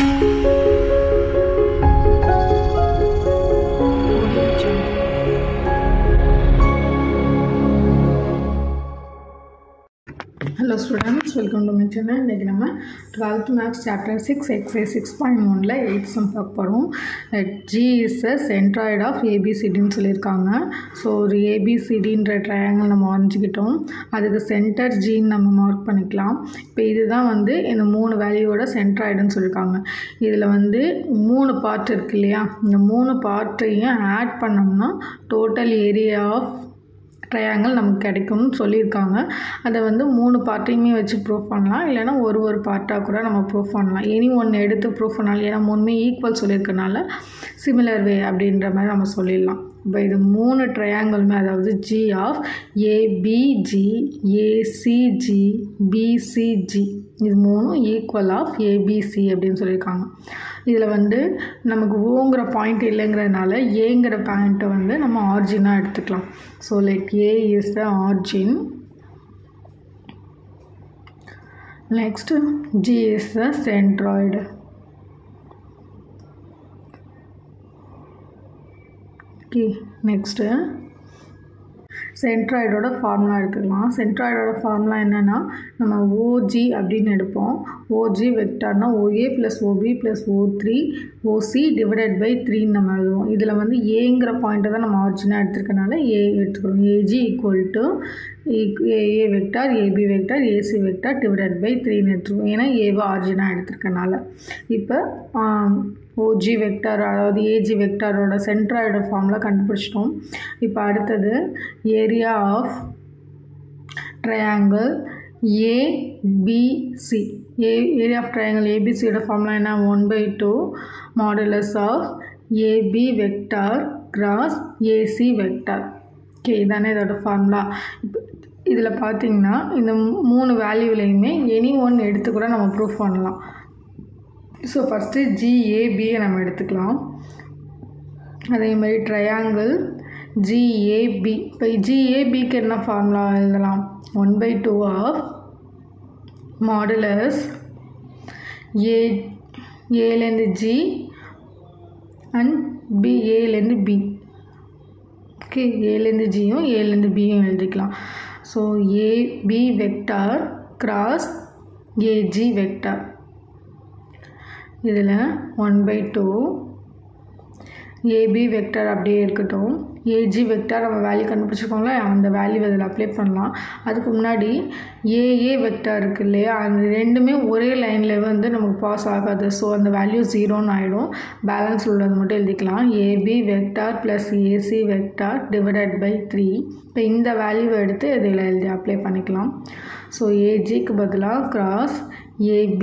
Hello students, welcome to my channel. இன்னைக்கு நம்ம 12th maths chapter 6 exercise 6.1ல 8th sum பார்க்க போறோம். G is the centroid of ABCD ன்னு சொல்லிருக்காங்க. ஸோ ஒரு ABCDன்ற ட்ரையாங்கிள் நம்ம வரைஞ்சிக்கிட்டோம். அதுக்கு சென்டர் G நம்ம மார்க் பண்ணிக்கலாம். இப்போ இதுதான் வந்து இந்த மூணு வேல்யூவோட சென்ட்ராய்டுன்னு சொல்லியிருக்காங்க. இதில் வந்து 3 பார்ட் இருக்கு இல்லையா, இந்த 3 பார்ட்டையும் ஆட் பண்ணோம்னா டோட்டல் ஏரியா ஆஃப் ட்ரையாங்கிள் நமக்கு கிடைக்கும்னு சொல்லியிருக்காங்க. அதை வந்து 3 பார்ட்டையுமே வச்சு ப்ரூஃப் பண்ணலாம், இல்லைனா ஒரு பார்ட்டாக கூட நம்ம ப்ரூஃப் பண்ணலாம். எனி ஒன்று எடுத்து ப்ரூஃப் பண்ணலாம், ஏன்னா 3மே ஈக்குவல் சொல்லியிருக்கனால சிமிலர் வே அப்படின்ற மாதிரி நம்ம சொல்லிடலாம். இப்போ இது 3 ட்ரையாங்கிளுமே, அதாவது G of ABG, ACG, BCG, இது 3 ஈக்குவல் ஆஃப் ABC அப்படின்னு சொல்லியிருக்காங்க. இதில் வந்து நமக்கு ஓங்கிற பாயிண்ட் இல்லைங்கிறதுனால ஏங்கிற பாயிண்ட்டை வந்து நம்ம ஆர்ஜினாக எடுத்துக்கலாம். So like A is the origin, next G is the centroid, okay. Next சென்ட்ராய்டோட ஃபார்முலா எடுத்துக்கலாம். சென்ட்ராய்டோட ஃபார்முலா என்னென்னா, நம்ம OG அப்படின்னு எடுப்போம். OG வெக்டார்னா OA + OB + O3 OC divided by 3 நம்ம எழுதுவோம். இதில் வந்து ஏங்கிற பாயிண்ட்டை தான் நம்ம ஆர்ஜினாக எடுத்துருக்கனால ஏ எடுத்துக்கிறோம். AG equal to AA vector, AB vector, AC vector divided by 3ன்னு எடுத்துருவோம், ஏன்னா ஏவை ஆர்ஜினாக எடுத்துருக்கனால. இப்போ OG வெக்டார் அதாவது AG வெக்டாரோட சென்ட்ராய்டோட ஃபார்முலா கண்டுபிடிச்சிட்டோம். இப்போ அடுத்தது area of triangle ABC. Area of triangle ABCயோட ஃபார்முலா என்ன, 1/2 modulus of AB vector cross AC vector. Okay, இதானே இதோட ஃபார்முலா. இப்போ இதில் பார்த்திங்கன்னா இந்த 3 வேல்யூலையுமே எனி ஒன்று எடுத்து கூட நம்ம ப்ரூஃப் பண்ணலாம். ஸோ ஃபஸ்ட்டு GABயை நம்ம எடுத்துக்கலாம். அதே மாதிரி ட்ரையாங்கிள் GAB. இப்போ GABக்கு என்ன ஃபார்முலா எழுதலாம், 1/2 ஆஃப் மாடுலஸ் ஏலேருந்து G அண்ட் ஏலேருந்து B. ஓகே, ஏலேருந்து Gயும் ஏலேருந்து Bயும் எழுதிக்கலாம். So AB vector cross AG vector, இதில் 1/2 AB வெக்டார் அப்படியே இருக்கட்டும். AG வெக்டார் நம்ம வேல்யூ கண்டுபிடிச்சிருக்கோம்ல, அந்த வேல்யூ இதில் அப்ளை பண்ணலாம். அதுக்கு முன்னாடி AA வெக்டார் இருக்குது இல்லையா, அந்த ரெண்டுமே ஒரே லைனில் வந்து நமக்கு பாஸ் ஆகாது. ஸோ அந்த வேல்யூ 0ன்னு ஆகிடும். பேலன்ஸ் உள்ளது மட்டும் எழுதிக்கலாம். AB vector plus AC vector divided by 3. இப்போ இந்த வேல்யூவை எடுத்து இதில் எழுதி அப்ளை பண்ணிக்கலாம். ஸோ AGக்கு பதிலாக cross AB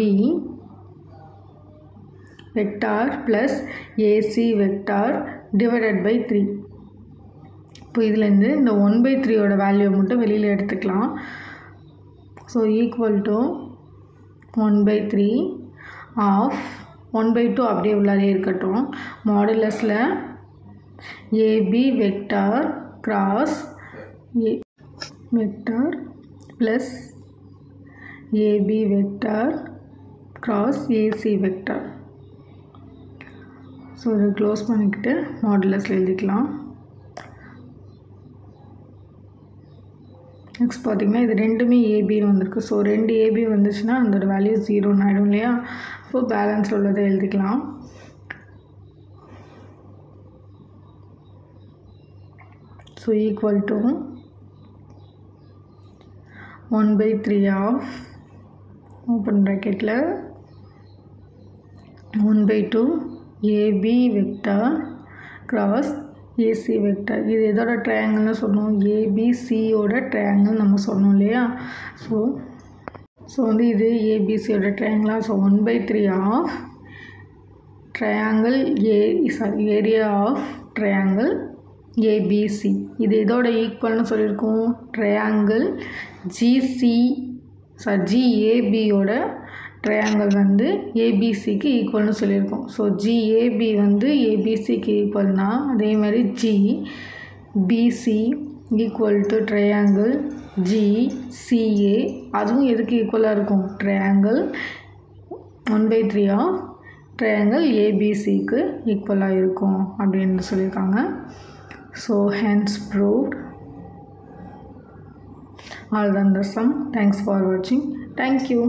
vector plus AC vector divided by 3. இப்போ இதுலேருந்து இந்த 1/3யோட வேல்யூவை மட்டும் வெளியில் எடுத்துக்கலாம். ஸோ ஈக்குவல் டு 1/3 ஆஃப் 1/2 அப்படியே உள்ளாரே இருக்கட்டும். மாடுலஸில் AB vector cross vector plus AB vector cross AC vector. So இதை க்ளோஸ் பண்ணிக்கிட்டு மாடுலஸில் எழுதிக்கலாம். நெக்ஸ்ட் பார்த்திங்கன்னா இது ரெண்டுமே ஏபின்னு வந்திருக்கு. ஸோ 2 AB வந்துச்சுன்னா அதோட வேல்யூ 0ன்னு ஆகிடும் இல்லையா. ஸோ பேலன்ஸ் உள்ளதை எழுதிக்கலாம். So equal to 1/3 of open ப்ராக்கெட்டில் 1/2 AB vector cross AC vector. இது எதோட ட்ரையாங்கிள்னு சொன்னோம், ABCயோட ட்ரையாங்கிள் நம்ம சொன்னோம் இல்லையா. ஸோ வந்து இது ABCயோட ட்ரையாங்கிளாக. So 1/3 of triangle area of triangle ABC. இது இதோட ஈக்குவல்னு சொல்லியிருக்கோம், ட்ரையாங்கிள் GABயோட ட்ரையாங்கிள் வந்து ABCக்கு ஈக்குவல்னு சொல்லியிருக்கோம். ஸோ GAB வந்து ABCக்கு ஈக்குவல்னா, அதே மாதிரி GBC equal to triangle GCA, அதுவும் எதுக்கு ஈக்குவலாக இருக்கும், ட்ரையாங்கிள் 1/3 ஆஃப் ட்ரையாங்கிள் ஏபிசிக்கு ஈக்குவலாக இருக்கும் அப்படின்னு சொல்லியிருக்காங்க. So hence proved. All done the sum. Thanks for watching. Thank you.